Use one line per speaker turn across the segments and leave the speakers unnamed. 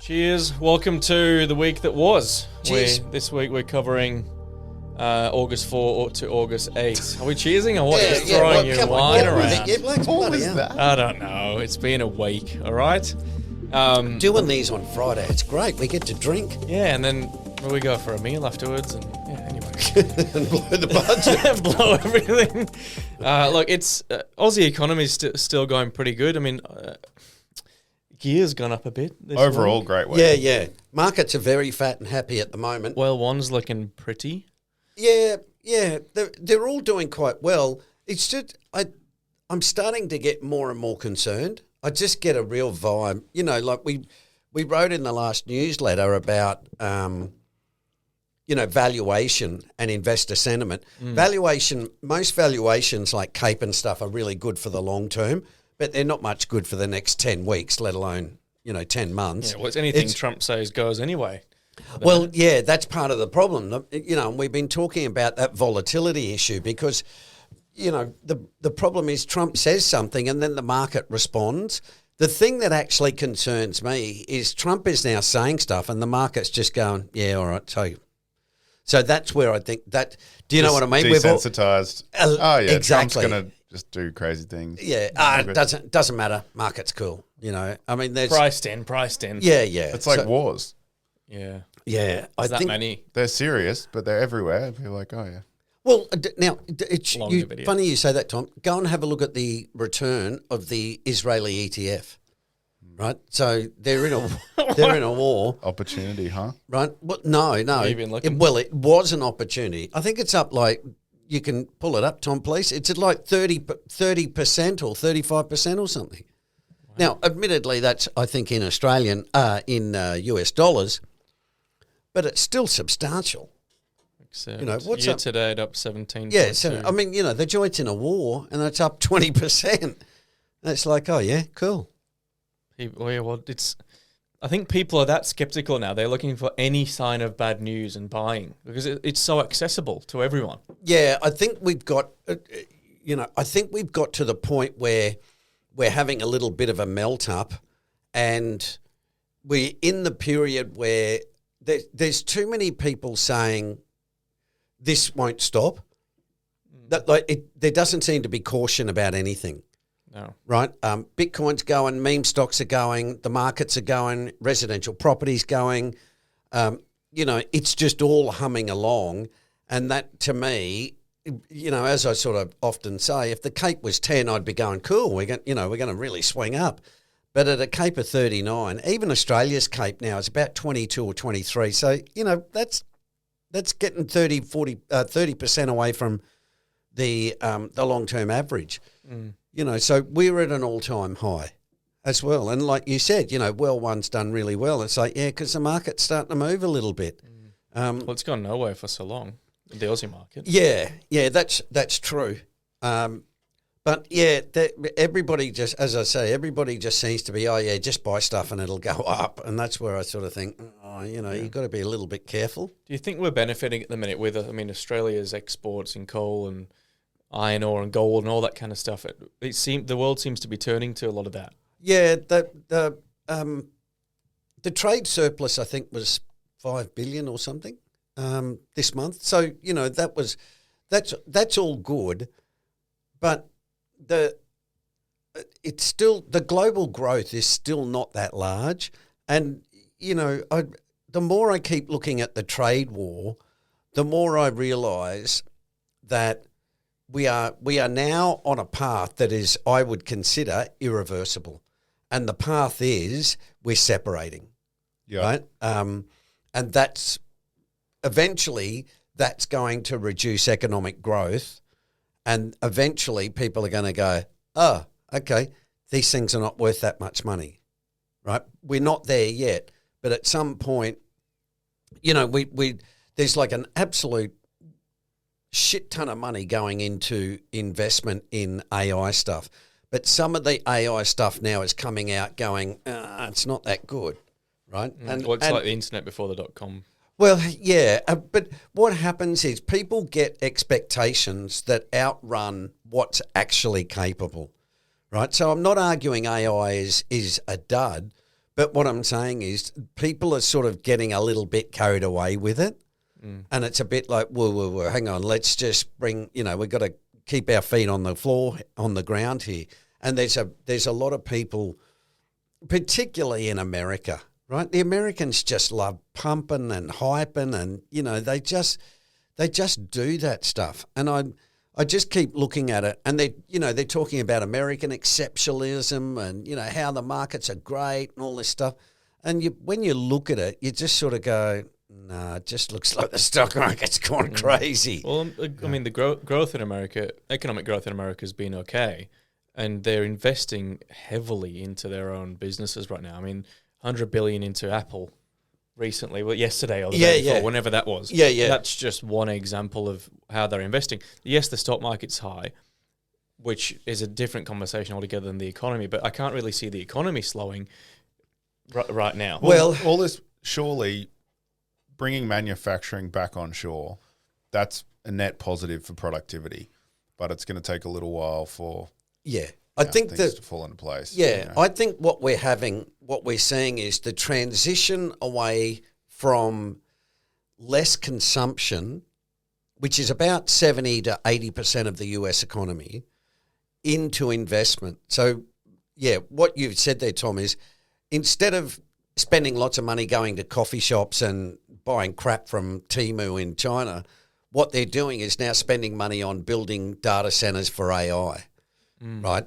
Cheers. Welcome to the week that was.
Cheers.
This week we're covering August 4 to August 8. Are we cheersing or what? Just throwing your wine around.
What was that?
I don't know. It's been a week, all right?
Doing these on Friday, it's great. We get to drink.
Yeah, and then we go for a meal afterwards and anyway.
And blow the budget.
Blow everything. Look, it's Aussie economy is still going pretty good. I mean, gear's gone up a bit.
Overall,
week.
great week.
Yeah. Markets are very fat and happy at the moment.
Well, one's looking pretty.
Yeah. They're all doing quite well. It's just I'm starting to get more and more concerned. I just get a real vibe. You know, like we wrote in the last newsletter about valuation and investor sentiment. Most valuations like Cape and stuff are really good for the long term, but they're not much good for the next 10 weeks, let alone, 10 months.
Yeah, well, it's anything Trump says goes anyway.
Well, yeah, that's part of the problem. And we've been talking about that volatility issue because, the problem is Trump says something and then the market responds. The thing that actually concerns me is Trump is now saying stuff and the market's just going, yeah, all right, so that's where I think that. Do you know what I mean?
Desensitized.
Exactly.
Trump's going to just do crazy things.
Yeah, it doesn't matter. Market's cool. I mean, there's
priced in.
Yeah.
It's like wars.
Yeah.
Yeah,
I think many.
They're serious, but they're everywhere. People are like, oh yeah.
Well, now it's
video.
funny you say that, Tom. Go and have a look at the return of the Israeli ETF. Right, so they're in a war.
Opportunity, huh?
Right. Well, no.
You've been looking?
It was an opportunity. I think it's up like you can pull it up, Tom, please. It's at like 30% or 35% or something. Wow. Now, admittedly, that's I think in US dollars, but it's still substantial.
Except
what's
year
up
to date up 17.
Yeah, so I mean, the joint's in a war and it's up 20%. And it's like, oh yeah, cool.
I think people are that skeptical now. They're looking for any sign of bad news and buying because it's so accessible to everyone.
Yeah, I think we've got, to the point where we're having a little bit of a melt up, and we're in the period where there's too many people saying this won't stop. There doesn't seem to be caution about anything.
No.
Right? Bitcoin's going, meme stocks are going, the markets are going, residential property's going. It's just all humming along. And that, to me, as I sort of often say, if the Cape was 10, I'd be going, cool, we're going to really swing up. But at a Cape of 39, even Australia's Cape now is about 22 or 23. So, that's getting 30% away from the long-term average. So we're at an all-time high as well. And like you said, well one's done really well. It's like, yeah, because the market's starting to move a little bit.
Well, it's gone nowhere for so long, the Aussie market.
Yeah, that's true. But yeah, everybody just, as I say, everybody just seems to be, just buy stuff and it'll go up. And that's where I sort of think, you've got to be a little bit careful.
Do you think we're benefiting at the minute with, Australia's exports in coal and iron ore and gold and all that kind of stuff? The world seems to be turning to a lot of that. Yeah,
the trade surplus I think was $5 billion or something this month. So that's all good, but the global growth is still not that large, and the more I keep looking at the trade war, the more I realise that we are now on a path that is, I would consider, irreversible. And the path is we're separating, right? And that's eventually going to reduce economic growth, and eventually people are going to go, oh, okay, these things are not worth that much money, right? We're not there yet, but at some point, there's like an absolute shit ton of money going into investment in AI stuff. But some of the AI stuff now is coming out going, it's not that good, right?
It's like the internet before the .com.
Well, yeah, but what happens is people get expectations that outrun what's actually capable, right? So I'm not arguing AI is a dud, But what I'm saying is people are sort of getting a little bit carried away with it. And it's a bit like, whoa, hang on, let's just bring, we've got to keep our feet on the floor, on the ground here. And there's a lot of people, particularly in America, right? The Americans just love pumping and hyping and, they just do that stuff. And I just keep looking at it, and they're talking about American exceptionalism and, how the markets are great and all this stuff. And when you look at it, you just sort of go, nah, it just looks like the stock market's gone crazy.
Well, I mean, the growth in America, economic growth in America has been okay, and they're investing heavily into their own businesses right now. I mean, $100 billion into Apple recently, yesterday or the day before, whenever that was.
Yeah.
That's just one example of how they're investing. Yes, the stock market's high, which is a different conversation altogether than the economy, but I can't really see the economy slowing right now.
Well, all this, surely bringing manufacturing back on shore, that's a net positive for productivity, but it's going to take a little while for
I think
things to fall into place.
I think what we're seeing is the transition away from less consumption, which is about 70 to 80% of the US economy, into investment. So, what you've said there, Tom, is instead of spending lots of money going to coffee shops and buying crap from Temu in China, what they're doing is now spending money on building data centers for AI, right?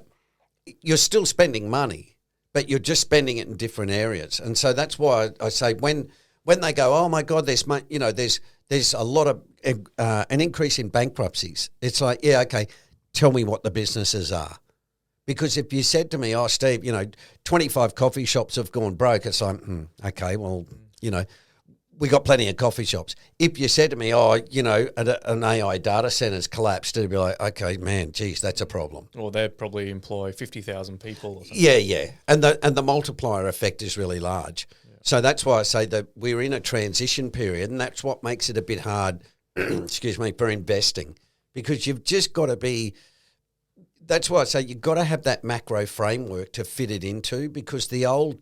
You're still spending money, but you're just spending it in different areas. And so that's why I say when they go, oh my God, there's a lot of an increase in bankruptcies. It's like, okay, tell me what the businesses are. Because if you said to me, oh, Steve, 25 coffee shops have gone broke, it's like, okay, well, we got plenty of coffee shops. If you said to me, oh, an AI data center's collapsed, it'd be like, okay, man, geez, that's a problem.
Or they probably employ 50,000 people or something.
Yeah. And the multiplier effect is really large. Yeah. So that's why I say that we're in a transition period, and that's what makes it a bit hard, for investing, because you've just got to be. That's why I say you've got to have that macro framework to fit it into, because the old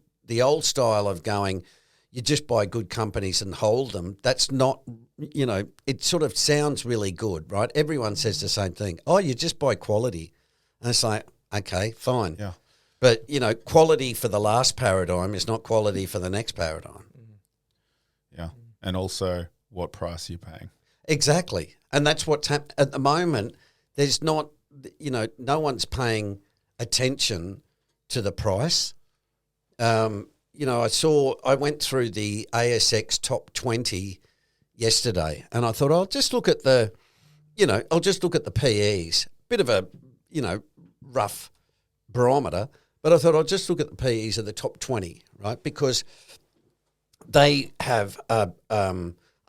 style of going, you just buy good companies and hold them, that's not, it sort of sounds really good, right? Everyone says the same thing. Oh, you just buy quality. And it's like, okay, fine.
Yeah.
But, quality for the last paradigm is not quality for the next paradigm.
Yeah. And also, what price are you paying? Exactly.
And that's what's happening. At the moment, there's not, no one's paying attention to the price. I went through the ASX top 20 yesterday, and I thought I'll just look at the PEs. Bit of a, rough barometer, but I thought I'll just look at the PEs of the top 20, right? Because they have a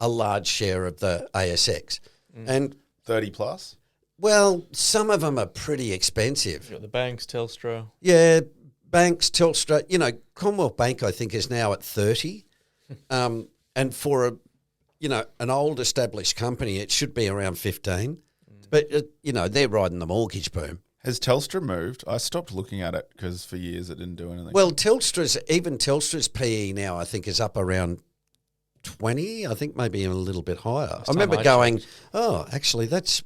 large share of the ASX. And
30 plus?
Well, some of them are pretty expensive.
You've got the banks, Telstra.
Yeah, banks, Telstra. Commonwealth Bank, I think, is now at 30. And for an old established company, it should be around 15. But, they're riding the mortgage boom.
Has Telstra moved? I stopped looking at it because for years it didn't do anything.
Well, Telstra's PE now, I think, is up around 20. I think maybe even a little bit higher. I remember going, actually, that's.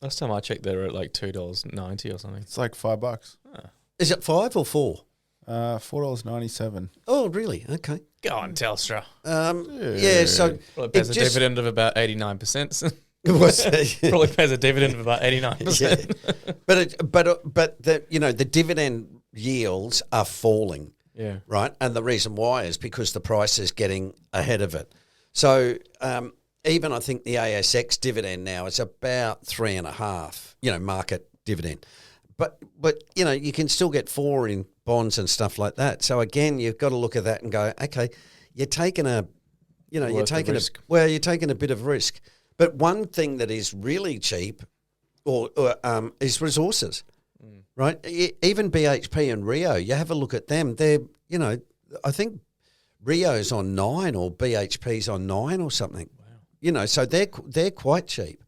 Last time I checked, they were at like $2.90 or something.
It's like $5.
Is it 5 or 4?
$4.97.
Oh, really? Okay.
Go on, Telstra.
So
probably pays a dividend of about 89%.
What's that?
Probably pays a dividend of about 89%.
Yeah. But the dividend yields are falling.
Yeah.
Right. And the reason why is because the price is getting ahead of it. So even I think the ASX dividend now is about 3.5, market dividend. But you can still get 4 in bonds and stuff like that. So again, you've got to look at that and go, okay, you're taking a bit of risk. But one thing that is really cheap is resources, right? Even BHP and Rio, you have a look at them. They're, I think Rio's on 9 or BHP's on 9 or something. Wow. So they're quite cheap.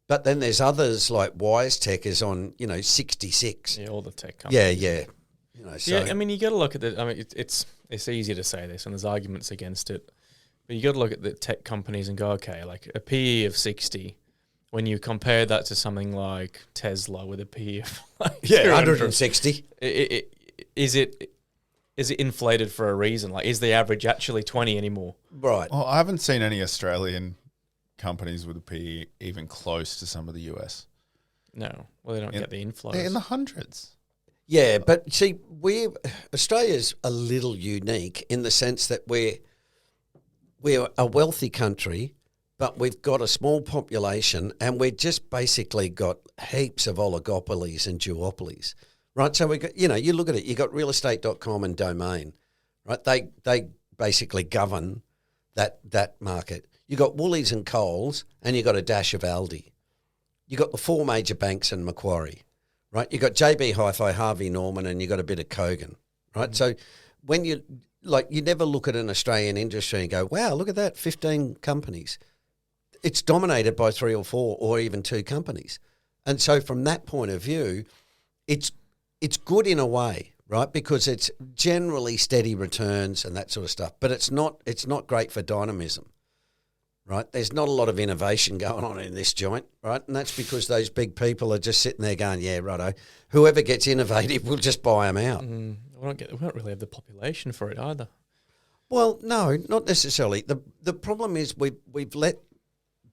But then there's others like WiseTech is on, 66.
Yeah, all the tech companies.
Yeah. You know, so
Yeah, I mean, you got to look at the. I mean, it's easy to say this, and there's arguments against it, but you got to look at the tech companies and go, okay, like a PE of 60. When you compare that to something like Tesla with a PE of like
160.
Is it inflated for a reason? Like, is the average actually 20 anymore?
Right.
Well, I haven't seen any Australian companies with a PE even close to some of the US.
No. Well, they don't get the inflows.
They're in the hundreds.
Yeah, but see, Australia's a little unique in the sense that we're a wealthy country, but we've got a small population and we've just basically got heaps of oligopolies and duopolies, right? So we got, you look at it, you got realestate.com and Domain, right? They basically govern that market. You got Woolies and Coles, and you got a dash of Aldi. You got the four major banks and Macquarie, right? You got JB Hi-Fi, Harvey Norman, and you got a bit of Kogan, right? So when you never look at an Australian industry and go, wow, look at that, 15 companies. It's dominated by 3 or 4 or even 2 companies. And so from that point of view, it's good in a way, right? Because it's generally steady returns and that sort of stuff. But it's not great for dynamism, right? There's not a lot of innovation going on in this joint, right? And that's because those big people are just sitting there going, yeah, righto. Whoever gets innovative, we'll just buy them out.
We don't really have the population for it either.
Well, no, not necessarily. The problem is we've let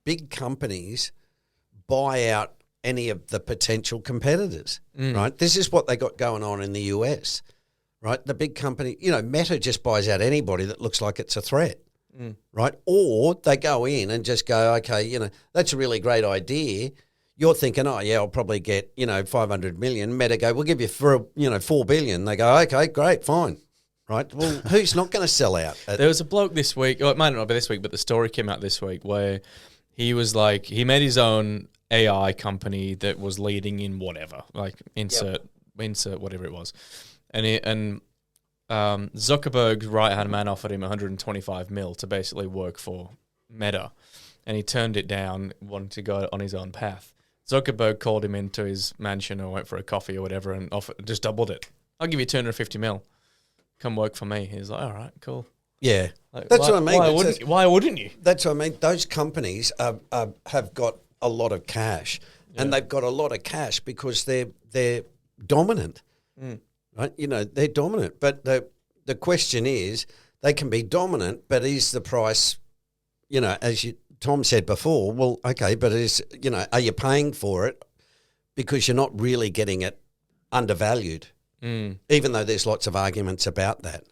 big companies buy out any of the potential competitors, right? This is what they got going on in the US, right? The big company, Meta just buys out anybody that looks like it's a threat, right? Or they go in and just go, okay, that's a really great idea. You're thinking, oh, yeah, I'll probably get, 500 million. Meta go, we'll give you for, 4 billion. They go, okay, great, fine. Right. Well, who's not going to sell out?
There was a bloke this week, or it might not be this week, but the story came out this week where he was like, he made his own AI company that was leading in whatever, like insert whatever it was. And Zuckerberg's right-hand man offered him 125 mil to basically work for Meta. And he turned it down, wanted to go on his own path. Zuckerberg called him into his mansion or went for a coffee or whatever and just doubled it. I'll give you 250 mil. Come work for me. He's like, all right, cool.
Yeah. That's what I mean.
Why wouldn't you?
That's what I mean. Those companies have got a lot of cash, and they've got a lot of cash because they're dominant, right? They're dominant. But the question is, they can be dominant, but is the price, as Tom said before, well, okay, but are you paying for it because you're not really getting it undervalued, even though there's lots of arguments about that.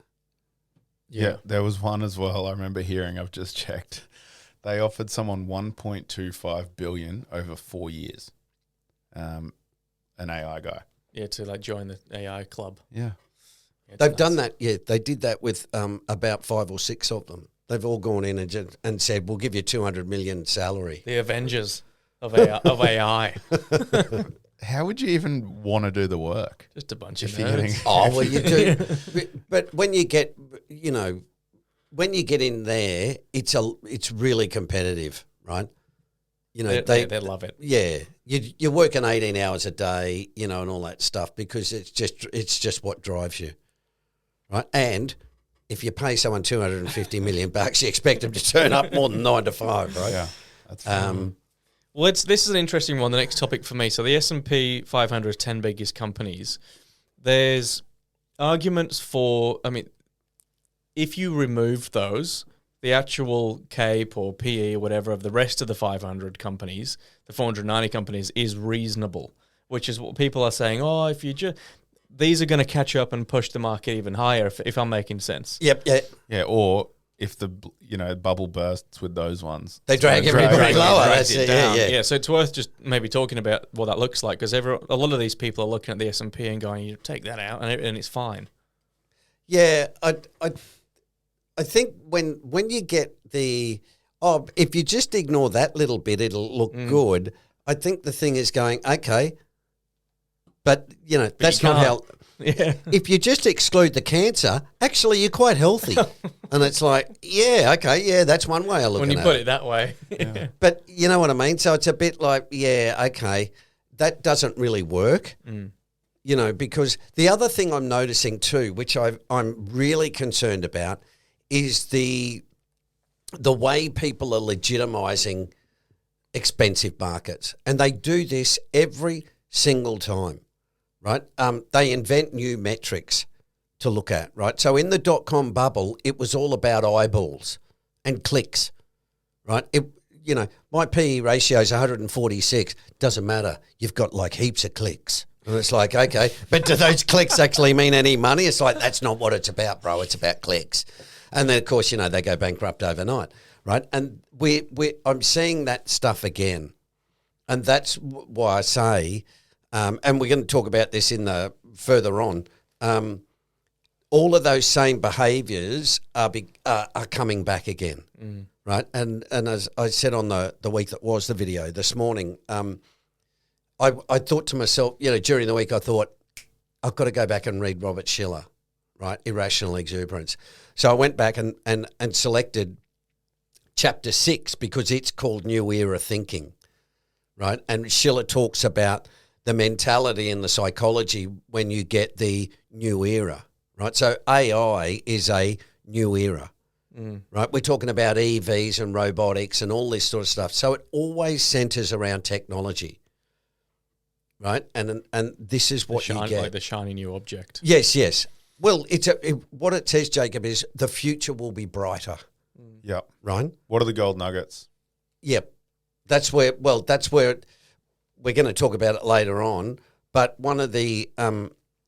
Yeah, there was one as well. I remember hearing. I've just checked. They offered someone 1.25 billion over 4 years. An AI guy.
Yeah, to join the AI club.
Yeah,
they've done that. Yeah, they did that with about 5 or 6 of them. They've all gone in and said, "We'll give you 200 million salary."
The Avengers of AI.
How would you even want to do the work?
Just a bunch of nerds.
Oh, well, you do. But when you get, when you get in there, it's really competitive, right?
They love it.
Yeah, you're working 18 hours a day, and all that stuff because it's just what drives you, right? And if you pay someone 250 million bucks, you expect them to turn up more than 9 to 5, right?
Yeah, that's
well, this is an interesting one. The next topic for me. So the S&P 500 10 biggest companies. There's arguments for. I mean, if you remove those, the actual CAPE or PE or whatever of the rest of the 500 companies, the 490 companies, is reasonable, which is what people are saying. Oh, if you just these are going to catch up and push the market even higher. If I'm making sense.
Yep. Yeah.
Yeah. Or if the bubble bursts with those ones,
they drag everybody lower.
Yeah. So it's worth just maybe talking about what that looks like because a lot of these people are looking at the S&P and going, "You take that out, and it's fine."
Yeah, I think when you get if you just ignore that little bit, it'll look good. I think the thing is going, okay, but that's not how.
Yeah.
If you just exclude the cancer, actually you're quite healthy. And it's like, yeah, okay, yeah, that's one way of looking at it.
When you put it that way.
Yeah.
But you know what I mean? So it's a bit like, yeah, okay, that doesn't really work. You know, because the other thing I'm noticing too, which I'm really concerned about, is the way people are legitimising expensive markets. And they do this every single time, right? They invent new metrics to look at, right? So in the dot-com bubble, it was all about eyeballs and clicks, right? My PE ratio is 146. Doesn't matter. You've got like heaps of clicks. And it's like, okay, but do those clicks actually mean any money? It's like, that's not what it's about, bro. It's about clicks. And then, of course, they go bankrupt overnight, right? And I'm seeing that stuff again. And that's why I say, and we're going to talk about this further on, all of those same behaviours are coming back again, right? And as I said on the week that was the video this morning, I thought to myself, during the week, I thought, I've got to go back and read Robert Schiller, right? Irrational Exuberance. So I went back and selected chapter 6 because it's called New Era Thinking, right? And Schiller talks about the mentality and the psychology when you get the new era, right? So AI is a new era, right? We're talking about EVs and robotics and all this sort of stuff. So it always centres around technology. Right, and this is what you get,
like the shiny new object.
Yes. Well, what it says, Jacob, is the future will be brighter.
Yep.
Right.
What are the gold nuggets?
Yep. That's where we're going to talk about it later on. But one of the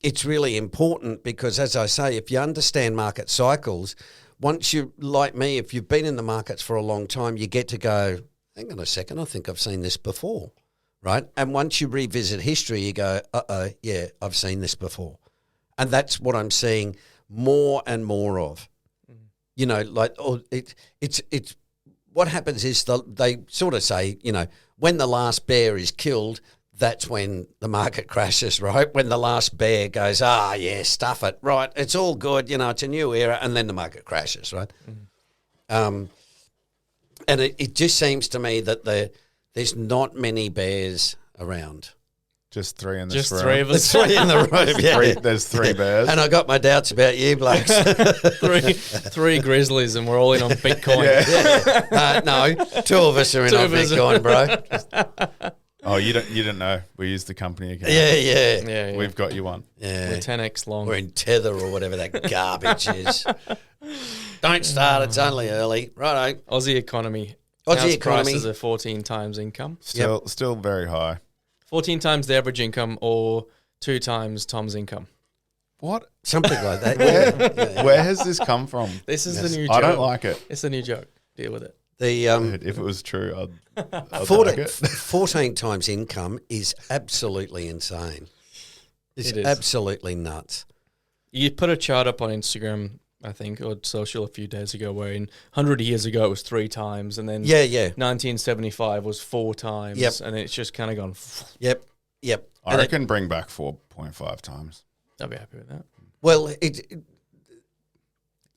it's really important because, as I say, if you understand market cycles, once you, like me, if you've been in the markets for a long time, you get to go, hang on a second, I think I've seen this before. Right. And once you revisit history, you go, yeah, I've seen this before. And that's what I'm seeing more and more of. It's what happens is they sort of say, when the last bear is killed, that's when the market crashes, right? When the last bear goes, yeah, stuff it, right? It's all good, it's a new era, and then the market crashes, right? And it just seems to me that there's not many bears around.
Just three in this
Just
room.
three of us.
There's 3 in the room, yeah.
There's 3 bears.
And I got my doubts about you blokes.
three grizzlies, and we're all in on Bitcoin.
Yeah. No, 2 of us are in on Bitcoin, bro.
Oh, you didn't know. We use the company account.
Yeah.
We've got you one.
Yeah.
We're 10x long.
We're in Tether or whatever that garbage is. Don't start, it's only early. Righto.
Aussie economy.
Aussie
House
economy.
prices are 14 times income.
Still very high.
14 times the average income or 2 times Tom's income.
What?
Something like that.
Where has this come from?
This is the new joke.
I don't like it.
It's a new joke. Deal with it.
If it was true, I'd like it.
14 times income is absolutely insane. It's
It is.
absolutely nuts.
You put a chart up on Instagram, I think, or social a few days ago, where in 100 years ago it was 3 times, and then 1975 was 4 times,
Yep.
and it's just kind of gone.
Yep.
I reckon bring back 4.5 times.
I'll be happy with that.
Well,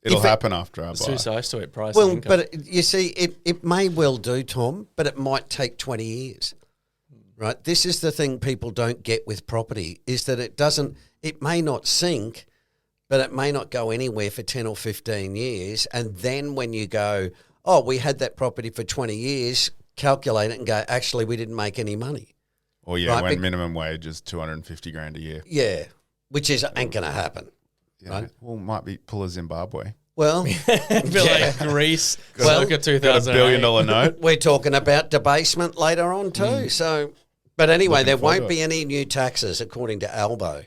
It'll happen after I
It's
buy.
too size to it, price
well,
and income.
but you see, it may well do, Tom, but it might take 20 years. Right? This is the thing people don't get with property, is that it may not sink, but it may not go anywhere for 10 or 15 years. And then when you go, oh, we had that property for 20 years, calculate it and go, actually, we didn't make any money.
Or
Right,
when minimum wage is 250 grand a year.
Yeah, which ain't going to happen.
Yeah.
Right.
Well, might be pull a Zimbabwe.
Well,
like Greece,
Well,
circa
Got a
2008.
$1 billion note.
we're talking about debasement later on too. So, but anyway,
Looking
there
forward
won't
to
be any new taxes according to Albo.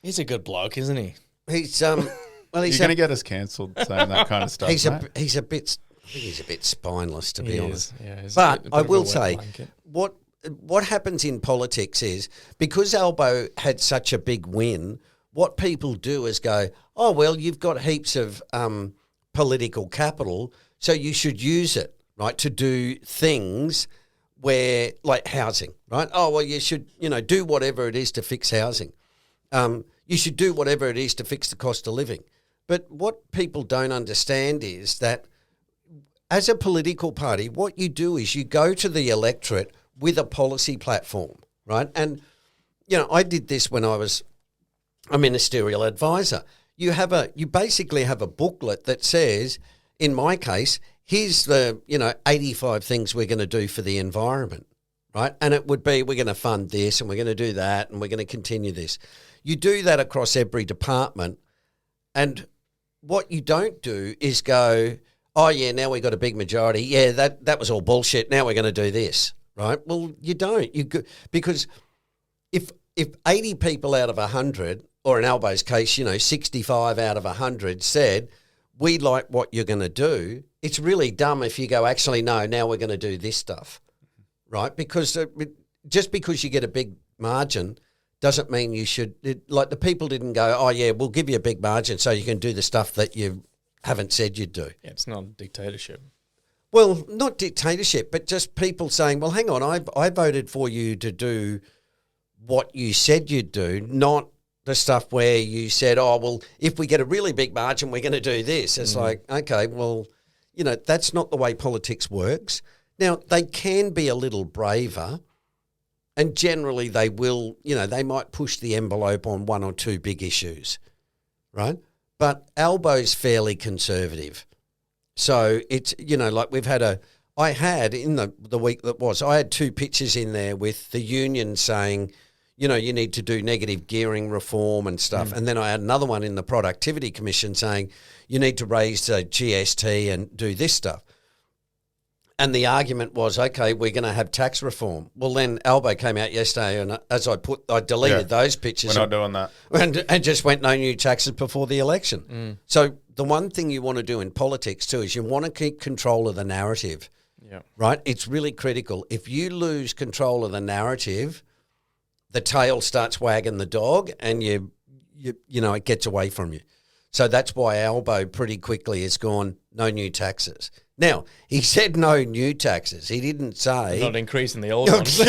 He's a good bloke, isn't he?
He's well,
You're
he's
going to get us cancelled saying that kind of stuff,
he's
mate.
he's a bit I think he's a bit spineless, to be honest.
Yeah, he's
But
a bit
I
of a
will
wet
say,
blanket.
what happens in politics is, because Albo had such a big win, what people do is go, oh, well, you've got heaps of political capital, so you should use it, right, to do things where, like housing, right? Oh, well, you should, do whatever it is to fix housing. You should do whatever it is to fix the cost of living. But what people don't understand is that as a political party, what you do is you go to the electorate with a policy platform, right? And, I did this when I was a ministerial advisor. You basically have a booklet that says, in my case, here's the 85 things we're going to do for the environment, right? And it would be, we're going to fund this and we're going to do that and we're going to continue this. You do that across every department, and what you don't do is go, oh yeah, now we got a big majority. Yeah, that was all bullshit. Now we're going to do this, right? Well, you don't. Because if 80 people out of 100, or in Albo's case, 65 out of 100 said, we like what you're going to do, it's really dumb if you go, actually, no, now we're going to do this stuff, right? Because just because you get a big margin doesn't mean you should, like the people didn't go, oh yeah, we'll give you a big margin so you can do the stuff that you haven't said you'd do.
Yeah, it's not a dictatorship.
Well, not dictatorship, but just people saying, well, hang on, I voted for you to do what you said you'd do, not the stuff where you said, oh, well, if we get a really big margin, we're going to do this. It's like, okay, well, that's not the way politics works. Now, they can be a little braver, and generally they will, they might push the envelope on one or two big issues, right? But Albo's fairly conservative. So it's, like I had in the week that was, I had 2 pictures in there with the union saying, you need to do negative gearing reform and stuff. And then I had another one in the Productivity Commission saying, you need to raise GST and do this stuff. And the argument was, okay, we're going to have tax reform. Well, then Albo came out yesterday, and as I deleted those pictures.
We're not doing that.
And just went no new taxes before the election. So the one thing you want to do in politics too is you want to keep control of the narrative.
Yeah.
Right? It's really critical. If you lose control of the narrative, the tail starts wagging the dog, and it gets away from you. So that's why Albo pretty quickly has gone no new taxes. Now, he said no new taxes. He didn't say
not increasing the old ones.
He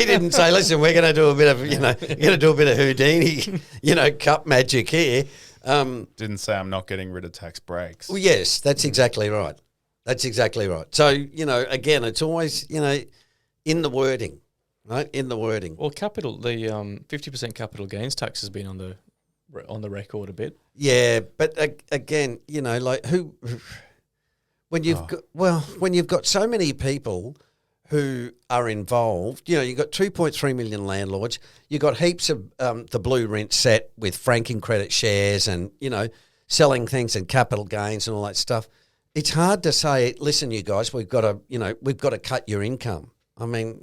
didn't say, listen, we're going to do a bit of, we're going to do a bit of Houdini, cup magic here.
Didn't say I'm not getting rid of tax breaks.
Well, yes, that's exactly right. That's exactly right. So, again, it's always, in the wording, right? In the wording.
Well, the 50% capital gains tax has been on the record a bit.
Yeah, but again, when you've got so many people who are involved, you've got 2.3 million landlords, you've got heaps of the blue rent set with franking credit shares and, selling things and capital gains and all that stuff. It's hard to say, listen, you guys, we've got to cut your income. I mean,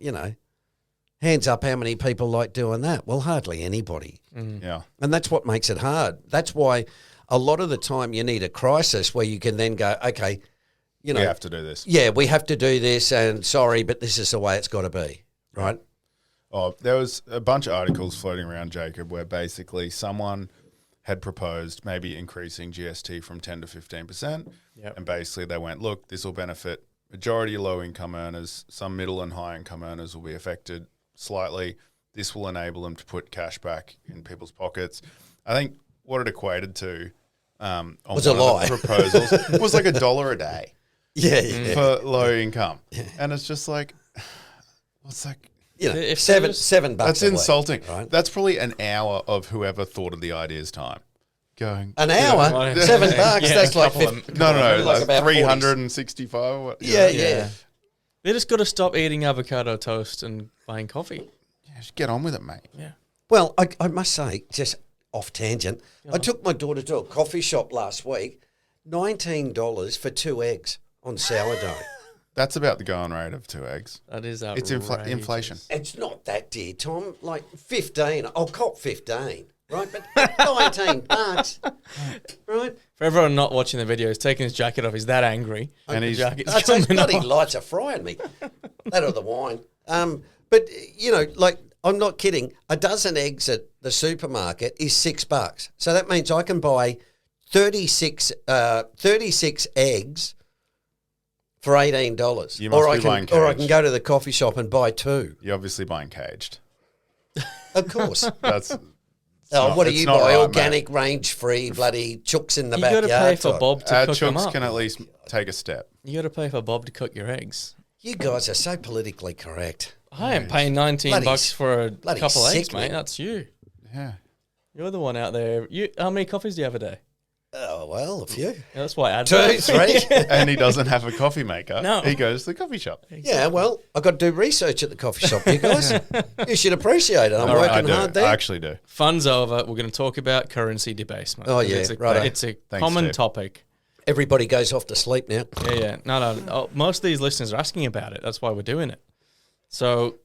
hands up, how many people like doing that? Well, hardly anybody.
Yeah.
And that's what makes it hard. That's why a lot of the time you need a crisis where you can then go, okay,
we have to do this.
Yeah, we have to do this, and sorry, but this is the way it's got to be, right?
Oh, there was a bunch of articles floating around, Jacob, where basically someone had proposed maybe increasing GST from 10 to 15%.
Yep.
And basically they went, look, this will benefit majority of low-income earners. Some middle and high-income earners will be affected slightly. This will enable them to put cash back in people's pockets. I think what it equated to on
was a lie.
Proposals was like $1 a day.
Yeah.
For low income. Yeah. And it's just like, what's like,
if $7
that's insulting.
Week, right?
That's probably an hour of whoever thought of the idea's time. Going
an hour, $7. That's like 50,
no,
like
about 365.
Yeah.
They just got to stop eating avocado toast and buying coffee.
Yeah, just get on with it, mate.
Yeah.
Well, I must say, just off tangent, I took my daughter to a coffee shop last week. $19 for 2 eggs on sourdough.
That's about the going rate of 2 eggs.
That is
It's inflation.
It's not that dear, Tom. Like 15. I'll cop 15, right? But $19, right?
For everyone not watching the video, he's taking his jacket off. He's that angry.
And his
jacket's
Those
coming
bloody
off.
lights are frying me. That or the wine. But, like, I'm not kidding. A dozen eggs at the supermarket is $6. So that means I can buy 36 eggs for $18.
You must be buying caged.
Or I can go to the coffee shop and buy 2.
You're obviously buying caged.
Of course.
That's
what do you buy?
Right,
organic, range-free, bloody chooks in the backyard.
You got to pay for Bob to
Our
cook them
chooks
up.
can at least take a step.
You got to pay for Bob to cook your eggs.
You guys are so politically correct.
I am paying $19 for a couple eggs, mate. That's you.
Yeah.
You're the one out there. How many coffees do you have a day?
Oh, well, a few.
Yeah, that's why I
2, 3.
And he doesn't have a coffee maker.
No.
He goes to the coffee shop.
Yeah, well, I've got to do research at the coffee shop, you guys. You should appreciate it. I'm
I
working
do.
hard there.
I actually do.
Fun's over. We're going to talk about currency debasement.
Oh, yeah, right.
It's a
Thanks,
common
Steve.
topic.
Everybody goes off to sleep now.
Yeah. No. Oh, most of these listeners are asking about it. That's why we're doing it. So,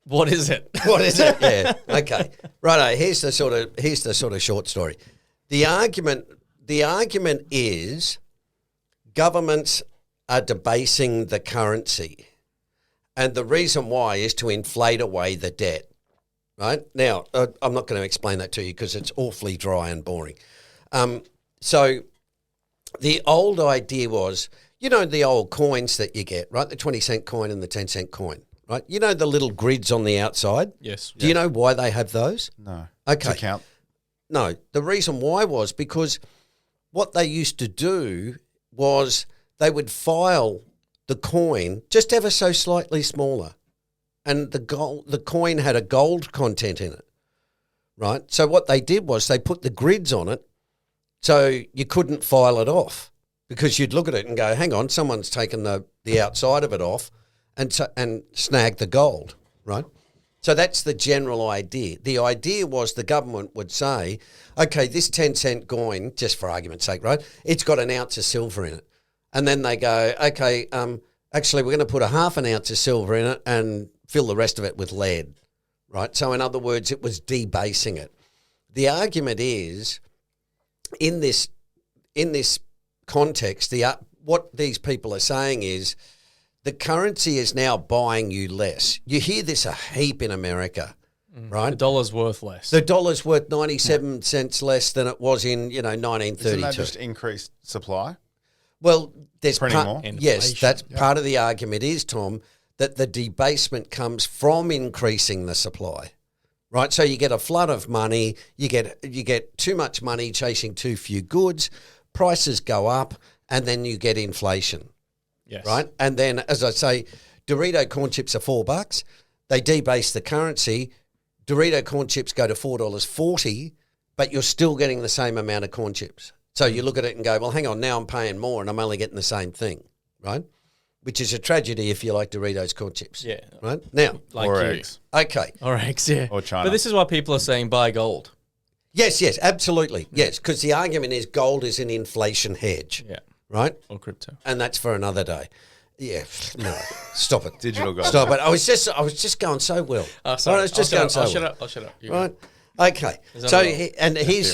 what is it?
What is it? Yeah. Okay. Righto. Here's the sort of short story. The argument is governments are debasing the currency, and the reason why is to inflate away the debt. Right now, I'm not going to explain that to you because it's awfully dry and boring. So, the old idea was, the old coins that you get, right? The 20-cent coin and the 10-cent coin. Right, the little grids on the outside?
Yes.
Do you know why they have those?
No.
Okay.
To count.
No, the reason why was because what they used to do was they would file the coin just ever so slightly smaller, and the coin had a gold content in it, right? So what they did was they put the grids on it so you couldn't file it off because you'd look at it and go, hang on, someone's taken the outside of it off and snag the gold, right? So that's the general idea. The idea was the government would say, okay, this 10-cent coin, just for argument's sake, right, it's got an ounce of silver in it. And then they go, okay, actually we're going to put a half an ounce of silver in it and fill the rest of it with lead, right? So in other words, it was debasing it. The argument is, in this context, what these people are saying is, the currency is now buying you less. You hear this a heap in America, right?
The dollar's worth less.
The dollar's worth 97 cents less than it was in, 1932.
Isn't that just increased supply?
Well, there's
Printing more?
yes, that's part of the argument is, Tom, that the debasement comes from increasing the supply, right? So you get a flood of money, you get too much money chasing too few goods, prices go up, and then you get inflation.
Yes.
Right? And then, as I say, Dorito corn chips are $4. They debase the currency. Dorito corn chips go to $4.40, but you're still getting the same amount of corn chips. So you look at it and go, well, hang on, now I'm paying more and I'm only getting the same thing, right? Which is a tragedy if you like Doritos corn chips.
Yeah.
Right? Now.
Or eggs.
Okay.
Or eggs, yeah.
Or China.
But this is why people are saying buy gold.
Yes, absolutely. Yes, because the argument is gold is an inflation hedge.
Yeah.
Right?
Or crypto.
And that's for another day. Yeah, no, stop it.
Digital gold.
Stop it. I was just going so well.
Oh, sorry.
I was just going so
I'll
well.
shut up. I'll shut up. You
Right? Okay. So, here's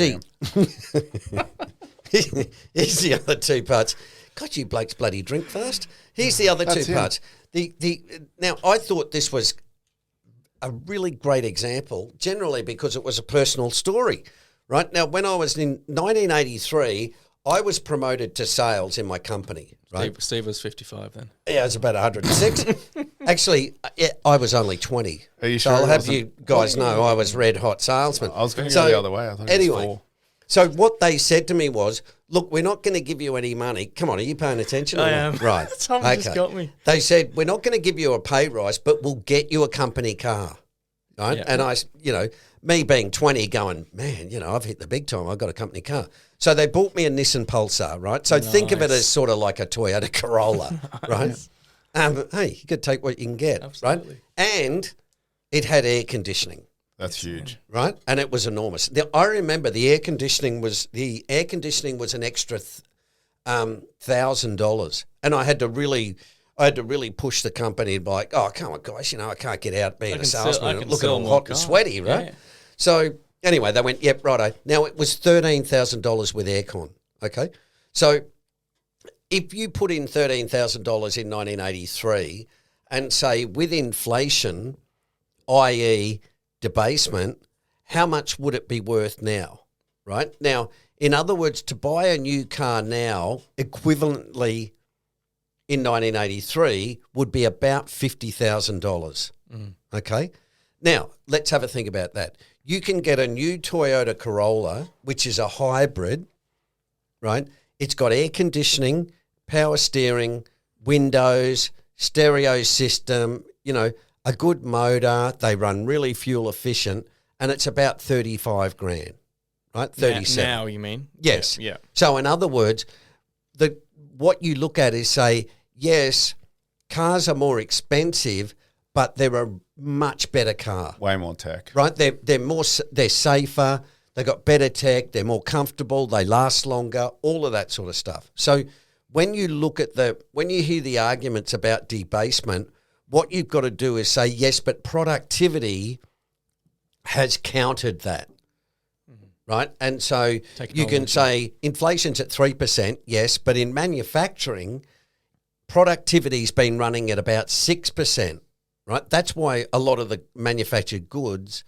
the other two parts. God, you blokes bloody drink fast. Here's the other two parts. Now, I thought this was a really great example, generally because it was a personal story, right? Now, when I was in 1983, I was promoted to sales in my company, right?
Steve was 55 then.
Yeah, I was about 106. Actually, I was only 20.
Are you
so
sure
I'll
it
have
wasn't-
you guys know I was red hot salesman.
I was going to go the other way. I thought it was 4.
So what they said to me was, look, we're not going to give you any money. Come on, are you paying attention?
I am.
Right.
Someone just got me.
They said, we're not going to give you a pay rise, but we'll get you a company car. Right.
Yeah.
And I, me being 20 going, man, I've hit the big time. I've got a company car. So they bought me a Nissan Pulsar, right? So think of it as sort of like a Toyota Corolla, right? Hey, you could take what you can get,
Absolutely.
right? And it had air conditioning.
That's huge.
Right, and it was enormous. I remember the air conditioning was an extra $1,000, and I had to really push the and be like, oh come on guys, I can't get out being a salesman, looking all hot and sweaty, right? Yeah. So anyway, they went, yep, righto. Now it was $13,000 with aircon. Okay, so if you put in $13,000 in 1983, and say with inflation, i.e. debasement, how much would it be worth now, right? Now, in other words, to buy a new car now, equivalently in 1983, would be about $50,000, okay? Now, let's have a think about that. You can get a new Toyota Corolla, which is a hybrid, right? It's got air conditioning, power steering, windows, stereo system, a good motor, they run really fuel efficient, and it's about $35,000, right? 37.
Now you mean?
Yes.
Yeah.
So in other words, what you look at is say, yes, cars are more expensive, but they're a much better car.
Way more tech.
Right? They're safer, they've got better tech, they're more comfortable, they last longer, all of that sort of stuff. So when you hear the arguments about debasement, what you've got to do is say, yes, but productivity has countered that. Right? And so you can say inflation's at 3%, yes, but in manufacturing, productivity's been running at about 6%, right? That's why a lot of the manufactured goods,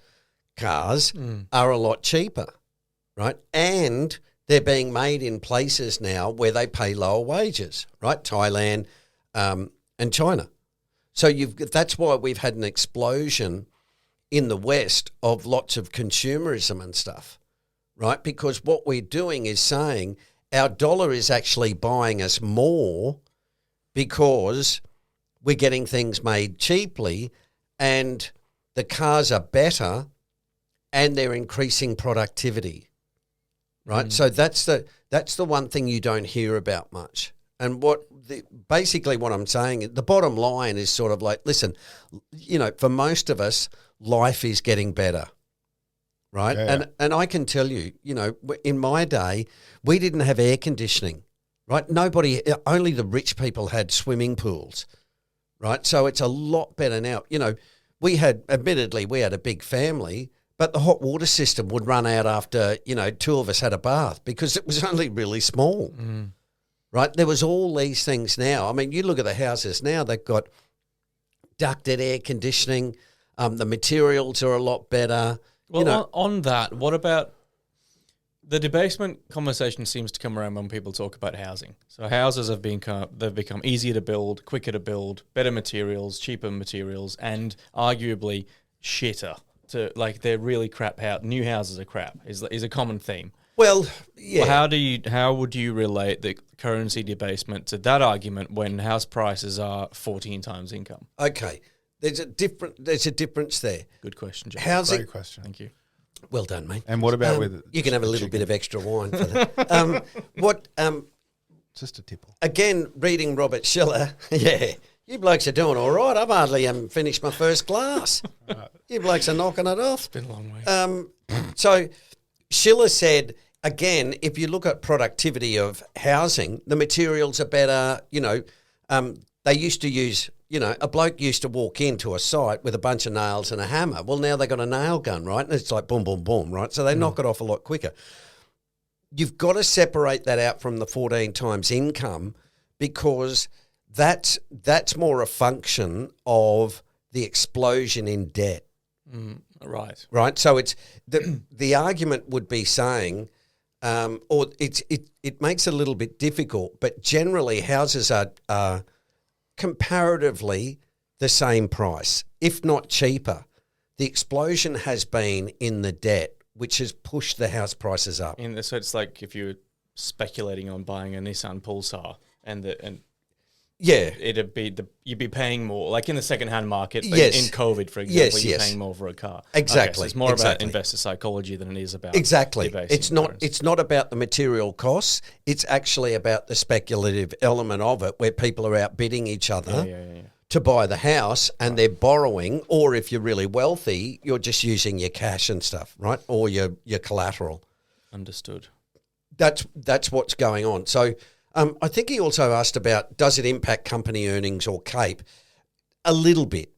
cars, are a lot cheaper, right? And they're being made in places now where they pay lower wages, right? Thailand and China. So that's why we've had an explosion in the West of lots of consumerism and stuff. Right, because what we're doing is saying our dollar is actually buying us more because we're getting things made cheaply and the cars are better and they're increasing productivity. Right? So that's the one thing you don't hear about much. And basically what I'm saying, the bottom line is sort of like, listen, for most of us, life is getting better. Right.
Yeah.
And I can tell you, in my day, we didn't have air conditioning. Right. Only the rich people had swimming pools. Right. So it's a lot better now. Admittedly, we had a big family, but the hot water system would run out after, two of us had a bath because it was only really small. Right. There was all these things now. I mean, you look at the houses now, they've got ducted air conditioning. The materials are a lot better.
Well, on that, what about the debasement conversation seems to come around when people talk about housing. So houses have become easier to build, quicker to build, better materials, cheaper materials, and arguably shitter. They're really crap out. New houses are crap is a common theme.
Well, yeah.
Well, how would you relate the currency debasement to that argument when house prices are 14 times income?
Okay. There's a difference there.
Good question, Jeff.
Housing.
Great question.
Thank you.
Well done, mate.
And what about with
you can have a little bit of extra wine for that.
Just a tipple.
Again, reading Robert Schiller. Yeah, you blokes are doing all right. I've hardly finished my first glass. You blokes are knocking it off.
It's been a long way.
So Schiller said, again, if you look at productivity of housing, the materials are better. They used to use. A bloke used to walk into a site with a bunch of nails and a hammer. Well, now they've got a nail gun, right? And it's like boom, boom, boom, right? So they knock it off a lot quicker. You've got to separate that out from the 14 times income because that's more a function of the explosion in debt.
Right.
Right? So it's the argument would be saying, or it makes it a little bit difficult, but generally houses are comparatively the same price, if not cheaper. The explosion has been in the debt, which has pushed the house prices up.
So it's like if you're speculating on buying a Nissan Pulsar
yeah,
you'd be paying more, like in the second-hand market.
Yes.
In COVID, for example, you're
yes.
paying more for a car.
Exactly.
Okay, so it's more about
Exactly.
investor psychology than it is about
Exactly.
debasing currency.
It's not about the material costs. It's actually about the speculative element of it, where people are outbidding each other
Yeah.
to buy the house, and they're borrowing. Or if you're really wealthy, you're just using your cash and stuff, right? Or your collateral.
Understood.
That's what's going on. So I think he also asked about, does it impact company earnings or CAPE? A little bit.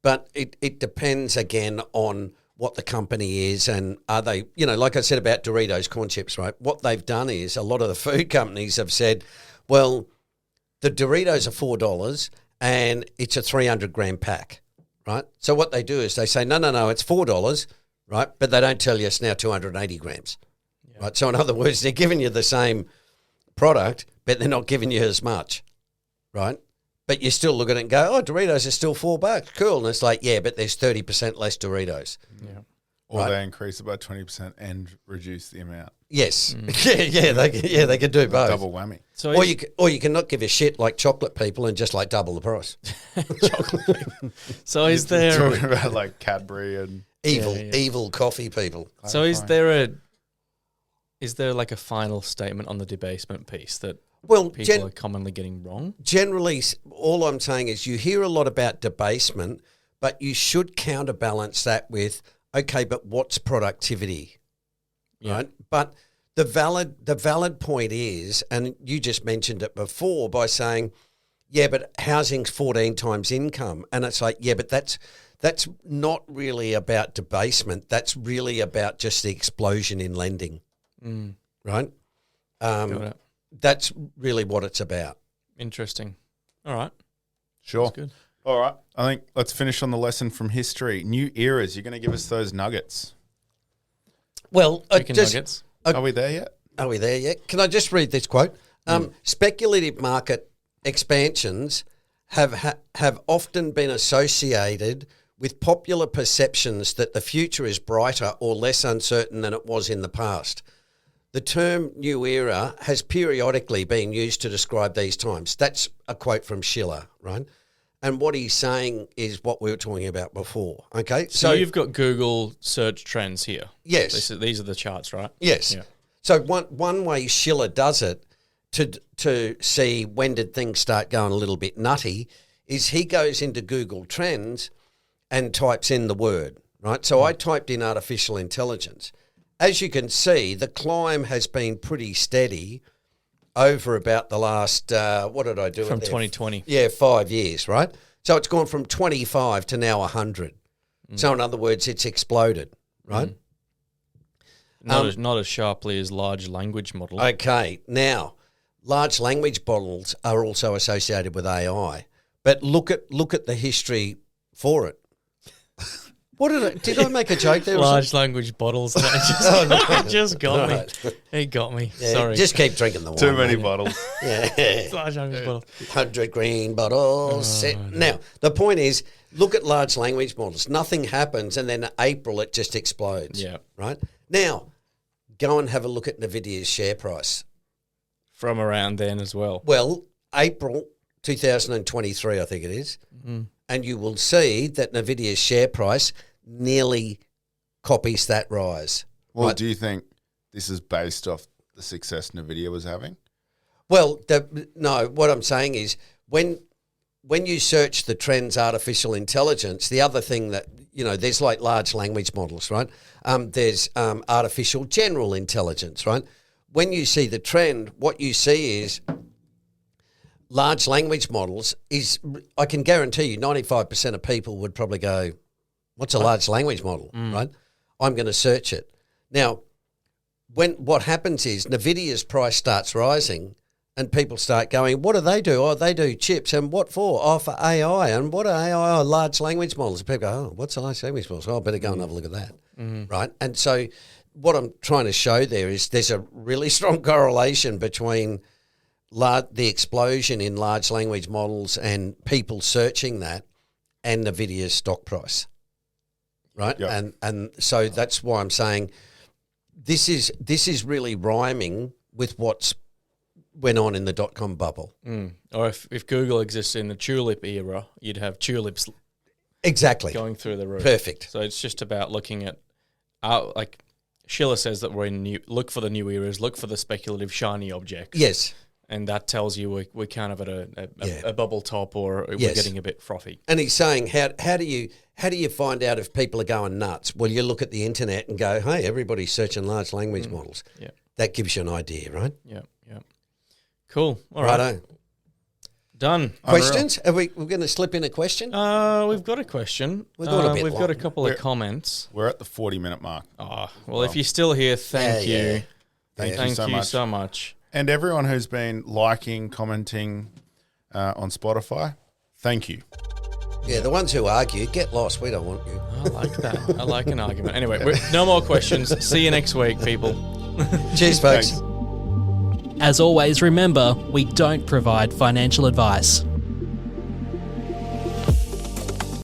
But it depends, again, on what the company is and are they, like I said about Doritos corn chips, right? What they've done is a lot of the food companies have said, well, the Doritos are $4 and it's a 300 gram pack, right? So what they do is they say, no, it's $4, right? But they don't tell you it's now 280 grams. Right, so in other words, they're giving you the same product, but they're not giving you as much, right? But you still look at it and go, oh, Doritos are still $4. Cool. And it's like, yeah, but there's 30% less Doritos.
Yeah.
Or they increase it by 20% and reduce the amount.
Yes. They could do both.
Double whammy.
So
or you can not give a shit like chocolate people and just like double the price.
So is there...
Talking about like Cadbury and...
Evil coffee people.
So is there like a final statement on the debasement piece that people are commonly getting wrong?
Generally, all I'm saying is you hear a lot about debasement, but you should counterbalance that with, okay, but what's productivity, right? But the valid point is, and you just mentioned it before by saying, yeah, but housing's 14 times income. And it's like, yeah, but that's not really about debasement. That's really about just the explosion in lending, right?
Got it.
That's really what it's about.
Interesting. All right.
Sure.
That's good.
All right. I think let's finish on the lesson from history. New eras. You're going to give us those nuggets.
Well,
Chicken nuggets.
Are we there yet?
Are we there yet? Can I just read this quote? Speculative market expansions have often been associated with popular perceptions that the future is brighter or less uncertain than it was in the past. The term new era has periodically been used to describe these times. That's a quote from Schiller, right? And what he's saying is what we were talking about before, okay?
So you've got Google search trends here.
Yes.
These are the charts, right?
Yes. Yeah. So one way Schiller does it to see when did things start going a little bit nutty is he goes into Google Trends and types in the word, right? So I typed in artificial intelligence. As you can see, the climb has been pretty steady over about the last, what did I do?
From 2020.
Yeah, 5 years, right? So it's gone from 25 to now 100. So in other words, it's exploded, right?
Not as sharply as large language models.
Okay, now, large language models are also associated with AI, but look at the history for it. What did I make a joke there?
Large language bottles. Just got me. He got me.
Yeah,
Sorry.
Just keep drinking the wine.
Too many bottles.
Yeah.
Large language bottles.
100 green bottles. Now, the point is, look at large language models. Nothing happens, and then in April it just explodes.
Yeah.
Right? Now, go and have a look at NVIDIA's share price.
From around then as well.
Well, April 2023, I think it is. And you will see that NVIDIA's share price nearly copies that rise.
Well,
Right?
do you think this is based off the success NVIDIA was having?
Well, no, what I'm saying is when you search the trends artificial intelligence, the other thing that, there's like large language models, right? There's artificial general intelligence, right? When you see the trend, what you see is large language models I can guarantee you 95% of people would probably go, what's a large language model, right? I'm going to search it. Now, what happens is NVIDIA's price starts rising and people start going, what do? Oh, they do chips. And what for? Oh, for AI. And what are AI? Oh, large language models. And people go, oh, what's a large language model? Oh, I better go and have a look at that, right? And so what I'm trying to show there is there's a really strong correlation between the explosion in large language models and people searching that and NVIDIA's stock price, right?
Yep.
And so that's why I'm saying this is really rhyming with what's went on in the dot-com bubble.
Or if Google existed in the tulip era, you'd have tulips
Exactly.
going through the roof.
Perfect.
So it's just about looking at, like Schiller says that we're look for the new eras, look for the speculative shiny objects.
Yes.
And that tells you we're kind of at a bubble top, or we're getting a bit frothy.
And he's saying, how do you find out if people are going nuts? Well, you look at the internet and go, hey, everybody's searching large language models.
Yeah.
That gives you an idea, right?
Yeah. Cool. All right.
Righto.
Done.
Questions? We're going to slip in a question?
We've got a question.
We've got
a couple of comments.
We're at the 40-minute mark.
Well, if you're still here, thank you.
Yeah.
Thank you so much. And everyone who's been liking, commenting on Spotify, thank you.
Yeah, the ones who argue, get lost. We don't want you.
I like that. I like an argument. Anyway, no more questions. See you next week, people.
Cheers, folks.
Thanks.
As always, remember, we don't provide financial advice.